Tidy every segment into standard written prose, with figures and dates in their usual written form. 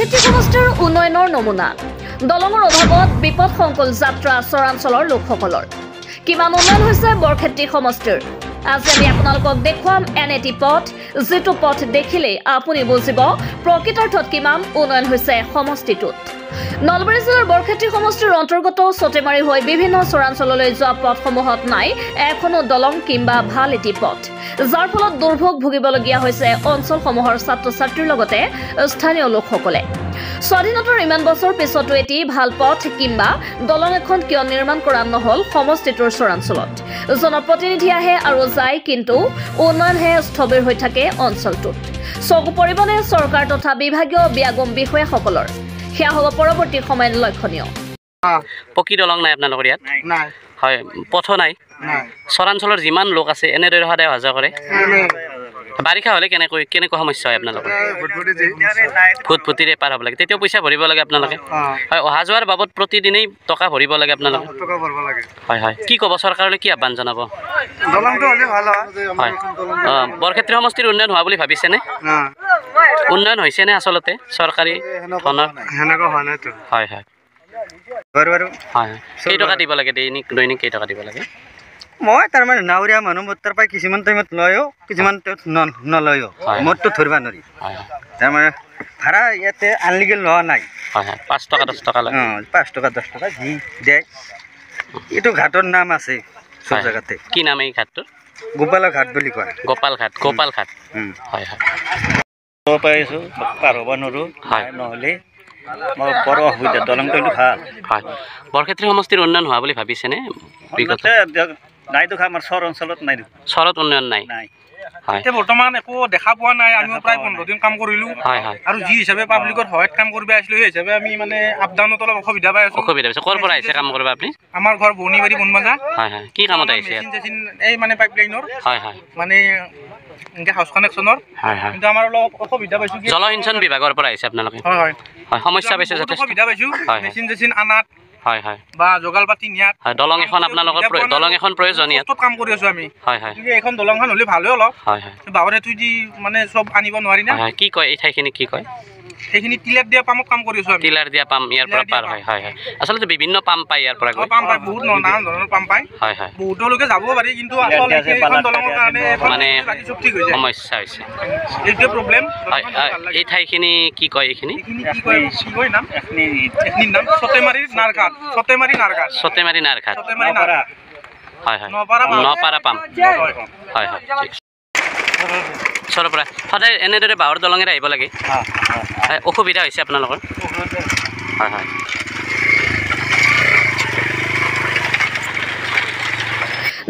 বৰক্ষেত্ৰী সমষ্টিৰ উন্নয়নৰ নমুনা দলঙৰ অভাৱত বিপদসংকুল যাত্ৰা চৰাঞ্চলৰ লোকসকলৰ কিমান উন্নয়ন হৈছে বৰক্ষেত্ৰী সমষ্টিৰ আজি আমি আপোনালোকক দেখুৱাম এনে এটি পথ যেটো পথ দেখিলে আপুনি বুজিব প্ৰকৃতাৰ্থত কিমান উন্নয়ন হৈছে সমষ্টিটোত নলবাৰী জিলাৰ বৰক্ষেত্ৰী সমষ্টিৰ অন্তৰ্গত সতেমাৰী হৈ বিভিন্ন চৰাঞ্চললৈ যোৱা পথসমূহত নাই এখনো দলং কিংবা ভাল এটি পথ যাৰ ফলত দুৰ্ভোগ ভুগিবলগীয়া হৈছে অঞ্চলসমূহৰ ছাত্ৰ-ছাত্ৰীৰ লগতে স্থানীয় লোকসকলে স্বাধীনতাৰ ইমান বছৰ পিছতো এটি ভাল পথ কিংবা দলং এখন কিয় নিৰ্মাণ কৰা নহল সমষ্টিটোৰ চৰাঞ্চলত জনপ্ৰতিনিধি আহে আৰু যায় কিন্তু উন্নয়নহে স্থবিৰ হৈ থাকে অঞ্চলটোত চকু পৰিবনে চৰকাৰ তথা বিভাগীয় বিয়াগম বিষয়াসকলৰ সেয়া হ'ব পৰৱৰ্তী সময়ত লক্ষণীয় পকী দলং নাই আপোনালোকৰ ইয়াত নাই হয় পথ নাই চৰাঞ্চলৰ যিমান লোক আছে এনেদৰে সদায় অহা যোৱা কৰে বাৰিষা হ'লে কেনেকুৱা সমস্যা হয় আপোনালোকৰ ফুটফুটিৰে পাৰ হ'ব লাগে তেতিয়া পইচা ভৰিব লাগে আপোনালোকে হয় অহা যোৱাৰ বাবদ প্ৰতিদিনেই টকা ভৰিব লাগে আপোনালোকে হয় হয় কি ক'ব চৰকাৰলৈ কি আহ্বান জনাব হয় বৰক্ষেত্ৰী সমষ্টিৰ উন্নয়ন হোৱা বুলি ভাবিছেনে উন্নয়ন হৈছেনে আচলতে চৰকাৰী ধনৰ হয় হয় হয় কেইটকা দিব লাগে দৈনিক কেইটকা দিব লাগে মই তাৰমানে নাৱৰীয়া মানুহ মোৰ তাৰ পৰা কিছুমান টাইমত লয়ো কিছুমান নলয়ো মোৰতো ধৰিব নোৱাৰি তাৰমানে ভাড়া ইয়াতে আনলিগেল লোৱা নাই 5 টকা 10 টকা লয় 5 টকা 10 টকা যি দিয়ে এইটো ঘাটৰ নাম আছে সব জায়গাতে কি নাম এই ঘাটটোৰ গোপাল ঘাট বুলি কয় গোপাল ঘাট হয় হয় পাইছো পাৰ হ'ব নোৱাৰো নহ'লে মই বৰ অসুবিধা দলংটো ভাল হয় বৰক্ষেত্ৰী সমষ্টিৰ উন্নয়ন হোৱা বুলি ভাবিছেনে বিগত নাইতো আমাৰ চৰ অঞ্চলত নাই চৰত উন্নয়ন নাই এতিয়া বৰ্তমান একো দেখা পোৱা নাই আমি প্ৰায় 15 দিন কাম কৰিলো আৰু যি হিচাপে পাব্লিকৰ সহায়ত কাম কৰিব আহিছিলো সেই হিচাপে আমি মানে আপডাউনত অলপ অসুবিধা পাই আছো ক'ৰ পৰা আহিছে কাম কৰিব আপুনি আমাৰ ঘৰ বনিবাৰী বনবাজা হয় হয় কি কামত আহিছে এই মানে পাইপলাইনৰ হয় হয় মানে ইনকে হাউস কানেকশনৰ কিন্তু আমাৰ অলপ অসুবিধা পাইছো জলসিঞ্চন বিভাগৰ পৰা আহিছে আপোনালোকে হয় হয় হয় সমস্যা পাইছে যথেষ্ট অসুবিধা পাইছো মেচিন আনাত হয় হয় বা জগাল পাতি নিয়াত দলং এখন আপোনালোকৰ দলং এখন প্ৰয়োজনীয় কাম কৰি আছো আমি হয় হয় কিন্তু এখন দলংখন হ'লে ভালে অলপ হয় হয় বাবৰে তুই দি মানে সব আনিব নোৱাৰি না হয় কি কয় এই ঠাইখিনি কি কয় এইখিনি টিলাৰ দিয়া পামত কাম কৰি আছো আমি টিলাৰ দিয়া পাম ইয়াৰ পৰা পাৰ হয় হয় হয় আচলতে বিভিন্ন পাম পায় ইয়াৰ পৰা পাম পায় বহুত নানা ধৰণৰ পাম পায় হয় হয় বহুতলৈকে যাব পাৰি কিন্তু আসল এখন দলঙৰ কাৰণে মানে বাকি চব ঠিক হৈ যায় সমস্যা হৈছে এইটো প্ৰবলেম এই ঠাইখিনি কি কয় এইখিনি কি কয় নাম এখনি নাম সতেমাৰী নাৰঘাট হয় হয় নপাৰা পাম হয় হয় ঠিক ওচৰৰ পৰা সদায় এনেদৰে বাঁহৰ দলঙেৰে আহিব লাগে অসুবিধা হৈছে আপোনালোকৰ হয় হয়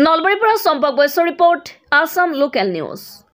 নলবাৰীৰ পৰা Champak Baishya report Assam local news.